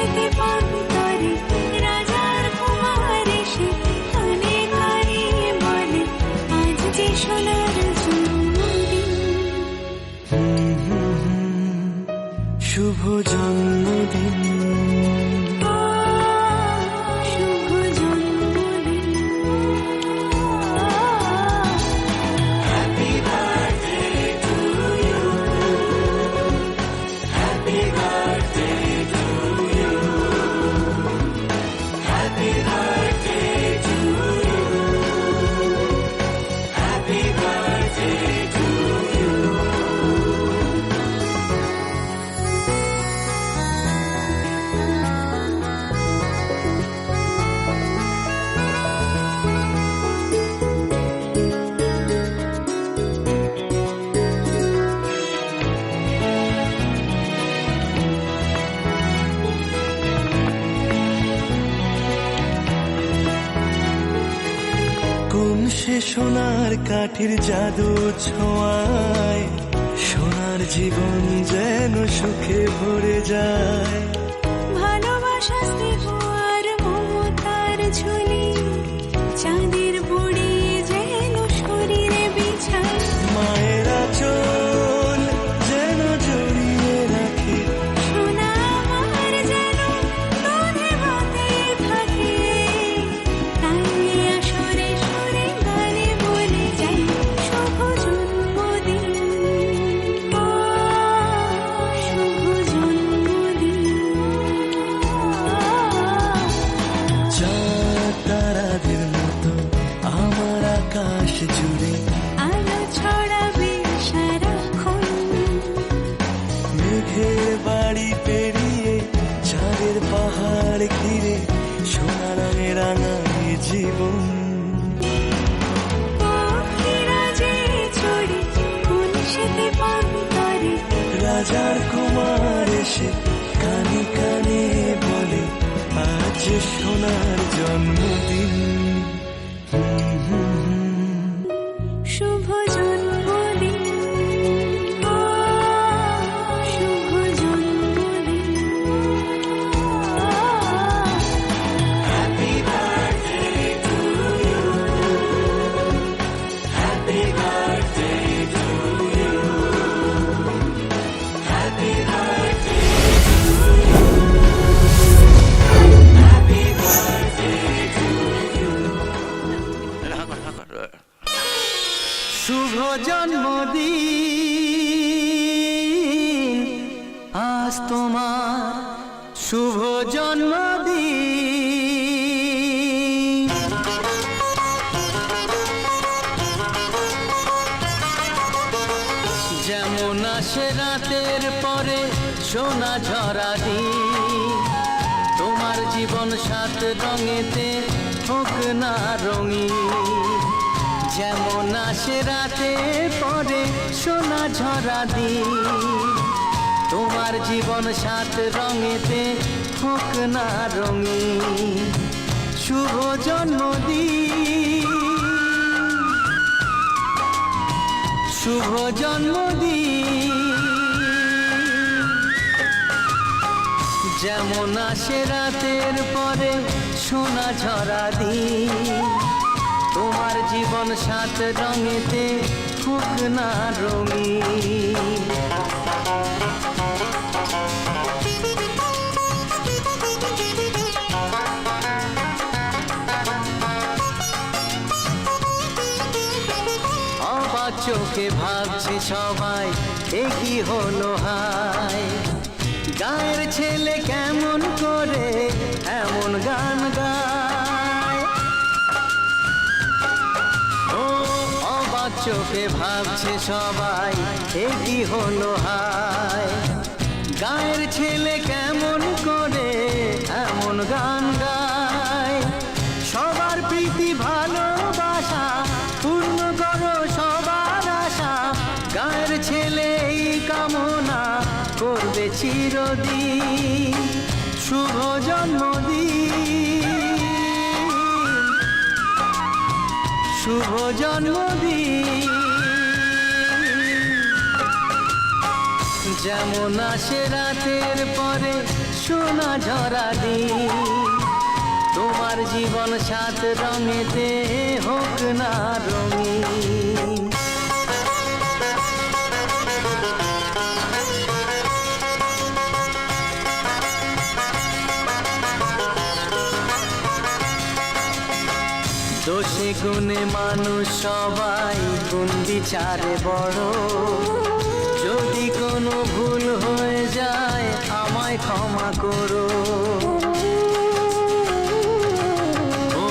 সেতে পান্তরে রাজার কুমার এসে কানে কানে বলে আজ যে সোনার জন্মদিন। শুভ জন্মদিন, শুভ জন্মদিন। কোন সে সোনার কাঠির জাদু ছোঁয়ায় সোনার জীবন যেন সুখে ভরে যায়। ভালোবাসা স্নেহ আর মমতার ঝুলি চাঁদের বুড়ি যেন শরীরে বিছায়। মায়ের আঁচল যেন জড়িয়ে রাখে, সোনা আমার যেন দুধে ভাতে থাকে। তাই আসরে সুরে গানে বলে যাই শুভ জন্মদিন, শুভ জন্মদিন। চাঁদ তারাদের মতো আমার আকাশ জুড়ে আলো ছড়াবে সারাক্ষণ। মেঘের বাড়ি পেরিয়ে চাঁদের পাহাড় ঘিরে সোনা রঙে রাঙায় জীবন। পাখিরা যে চড়ে কোন সেতে পান্তরে রাজার কুমার এসে কানে কানে বলে আজ সোনার জন্মদিন। শুভ জন্মদিন, শুভ জন্মদিন। শুভ জন্মদিন আজ তোমার, শুভ জন্মদিন। যেমন আসে রাতের পরে সোনা ঝরা দিন, তোমার জীবন সাত রঙেতে হোক না রঙিন। যেমন আসে রাতের পরে সোনা ঝরা দিন, তোমার জীবন সাত রঙেতে হোক না রঙিন। শুভ জন্মদিন, শুভ জন্মদিন। যেমন আসে রাতের পরে সোনা ঝরা দিন, তোমার জীবন সাত রঙেতে হোক না রঙিন। অবাক চোখে ভাবছে সবাই এ কি হলো হায়, গায়ের ছেলে কেমন করে এমন গান গায়। ও অবাক চোখে ভাবছে সবাই এ কি হলো হায়, গায়ের ছেলে কেমন করে এমন গান গায়। সবার প্রীতি ভালোবাসা পূর্ণ করো সবার আশা, গায়ের ছেলে এই কামনা করবে চিরদিন। শুভ জন্মদিন, শুভ জন্মদিন। যেমন আসে রাতের পরে সোনা ঝরা দিন, তোমার জীবন সাত রঙেতে হোক না রঙিন। দোষে গুণে মানুষ সবাই গুণ বিচারে বড়, যদি কোনো ভুল হয়ে যায় আমায় ক্ষমা করো। ও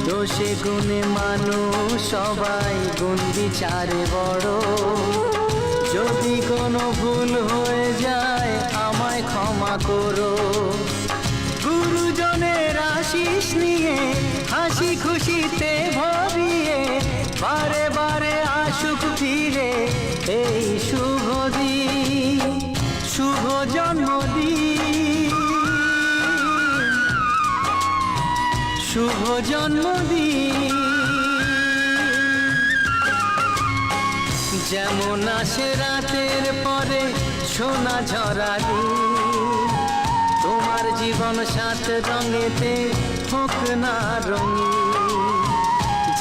দোষে গুণে মানুষ সবাই গুণ বিচারে বড়, যদি কোনো ভুল হয়ে যায় আমায় ক্ষমা করো। গুরুজনের আশিস নিয়ে হাসি খুশিতে ভরিয়ে বারে বারে আসুক ফিরে এই শুভ দিন, শুভ জন্মদিন, শুভ জন্মদিন। যেমন আসে রাতের পরে সোনা ঝরা দিন, তোমার জীবন সাত রঙেতে হোক না রঙিন।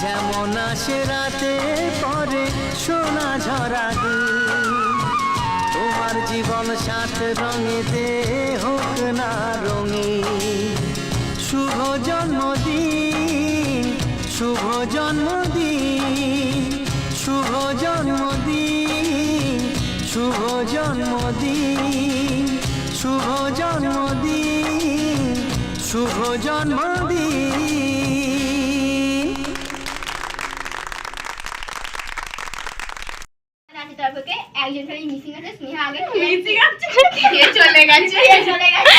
যেমন আসে রাতে পরে সোনা ঝরা দিন, তোমার জীবন সাত রঙেতে হোক না রঙিন। শুভ জন্মদিন, শুভ জন্মদিন, শুভ জন্মদিন, শুভ জন্মদিন, শুভ জন্মদিন, শুভ জন্মদিন। একজন খালি মিসিং আছে, স্নেহা আগে মিসিং আছে, খেয়ে চলে গেছে,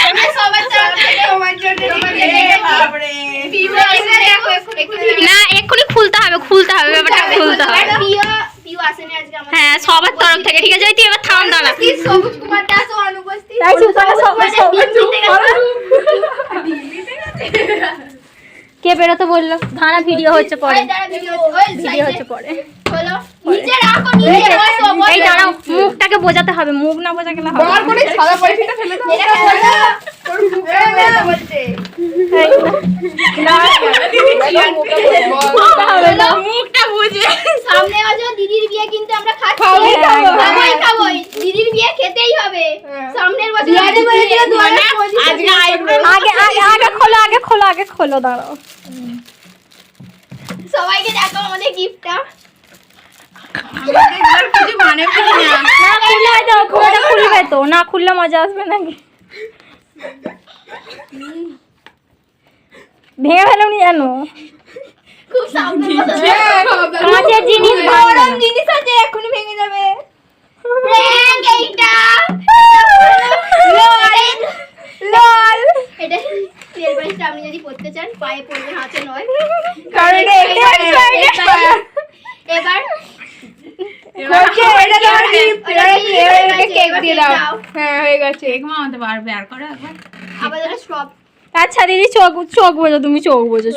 আমরা সবার তরফ থেকে তোমার জন্য বাপরে না এক্ষুনি খুলতে হবে ব্যাপারটা খুলতে হবে। পিও আসেনি আজকে আমাদের, হ্যাঁ সবার তরফ থেকে। ঠিক আছে তুই এবার থাম দাঁড়া। সবুজ কুমার দাস অনুপস্থিত, তাই চুপ করো সবাই, কে বেরোতে বললো? ধারা ভিডিও হচ্ছে পরে, ভিডিও হচ্ছে পরে। হলো নিচে রাখো, নিচে রাখো। এই দাঁড়াও, মুখটাকে বোঝাতে হবে, মুখ না বোঝা গেলে হবে। বল করে সাদা পয়সাটা ফেলে দাও, এটা বলো তোর মুখে বলতে না, মুখটা বুঝে সামনে আছো। দিদির বিয়ে কিন্তু আমরা খাচ্ছি, সবাই খাবো, দিদির বিয়ে খেতেই হবে। সামনের বছর আজকে আগে খোলো দাঁড়াও। সবাইকে দেখো আমাদের গিফটটা। খুলবে তো, না খুললে মজা আসবে নাকি? ভেঙে ফেলুনি জানো, খুব সাবধানে কাঁচের জিনিস গরম জিনিস আছে, এক্ষুনি ভেঙে যাবে। প্র্যাঙ্ক এইটা, লল এটা তেল বালিশটা আপনি যদি পড়তে চান পায়ে পড়বেন, হাতে নয়, কারণ এবার আচ্ছা দিদি চোখ বোঝো, তুমি চোখ বোঝো,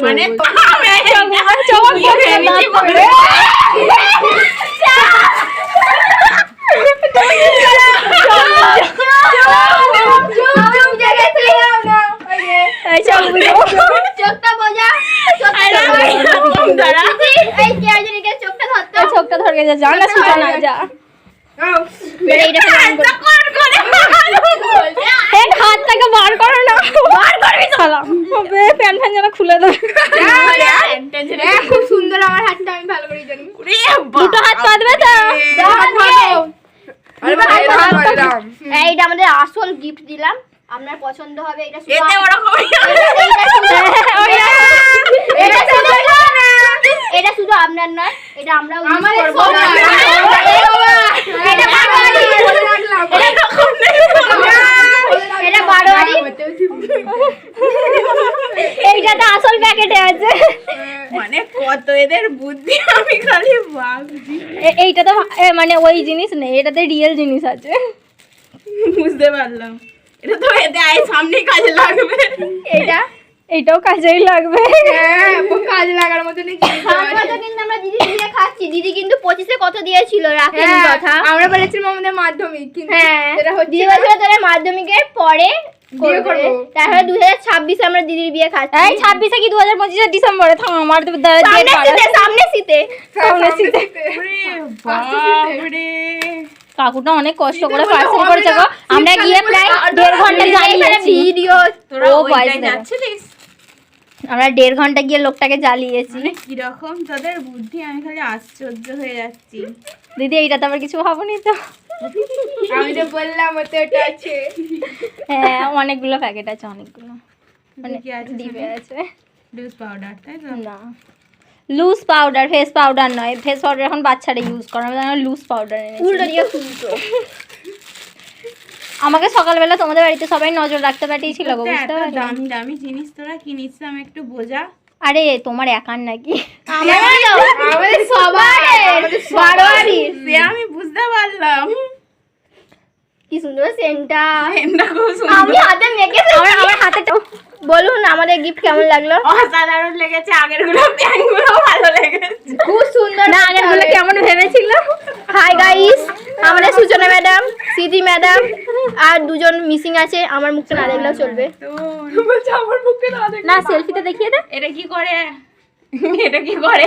চোখটা বোঝা, চোখটা ধরে যা না, সুতা না যা, হাতটাকে বার করো না, প্যান ফ্যান যেন খুলে দেবে। খুব সুন্দর আমার হাতটা, আমি ভালো করে জানি। দুটো হাত পাতবে তো। এইটা আমাদের আসল গিফট দিলাম, আপনার পছন্দ হবে। এটা এটা শুধু আপনার নয়, এটা আমরাও এইটাতে আসল প্যাকেটে আছে, মানে কত এদের বুদ্ধি, আমি খালি ভাবছি। এইটাতে মানে ওই জিনিস নেই, এটাতে রিয়েল জিনিস আছে। বুঝতে পারলাম, এটা তো এতে সামনে কাজে লাগবে। এইটাও কাজেই লাগবে, কাজে লাগার মতো কিন্তু আমরা দিদি দিয়ে খাচ্ছি। দিদি কিন্তু 25-এ কত দিয়েছিল রাখেন কথা, আমরা বলেছিলাম আমাদের মাধ্যমিক, কিন্তু দিদি বলেছিল তোরা মাধ্যমিকের পরে বিয়ে করবো তারপরে 2026 আমরা দিদির বিয়ে খাচ্ছি এই 26 কি 2025 ডিসেম্বরে থাম আমার তো সামনে শীতে বাপরে কাকুটা অনেক কষ্ট করে পার্সেল করেছে গো আমরা গিয়ে প্রায় 1.5 ঘন্টা জ্বালিয়েছি ভিডিও তোরা ও ওই voice টাইম দেবে। যাচ্ছিলিস আমরা 1.5 ঘন্টা গিয়ে লোকটাকে জ্বালিয়েছি মানে কিরকম তোদের বুদ্ধি আমি খালি আশ্চর্য হয়ে যাচ্ছি দিদি এইটা তো আবার কিছু ভাবনি তো আমি তো বললাম ওতে ওটা আছে হ্যাঁ অনেকগুলো প্যাকেট আছে অনেকগুলো মানে কি আছে ডিবে আছে লুজ পাউডার তাই তো না লুজ পাউডার ফেস পাউডার নয় ফেস পাউডার এখন বাচ্চারা ইউজ করে আমি লুজ পাউডার উল্টো দিয়ে খুলতো আমাকে সকালবেলা তোমাদের বাড়িতে সবাই নজর রাখতে পাঠিয়েছিল গো বুঝতে এত পারলে দামি দামি জিনিস তোরা কিনিস আমি একটু বোঝা আরে তোমার একার নাকি আমাদের সবার বারোয়ারি সে আমি বুঝতে পারলাম কি সুন্দর সেন্টটা এমটা খুব আমি সুন্দর হাতে মেখে আমার হাতে বলুন আমাদের গিফট কেমন লাগলো অসাধারণ লেগেছে আগের গুলো প্যান গুলো ভালো লেগেছে খুব সুন্দর না আগের গুলো কেমন ভেবেছিল হাই গাইস আমাদের সূচনা ম্যাডাম সিধি ম্যাডাম আর দুজন মিসিং আছে আমার মুখটা না দেখলেও চলবে তো বলছে আমার মুখে না দেখ না সেলফিতে দেখিয়ে দে এটা কি করে এটা কি করে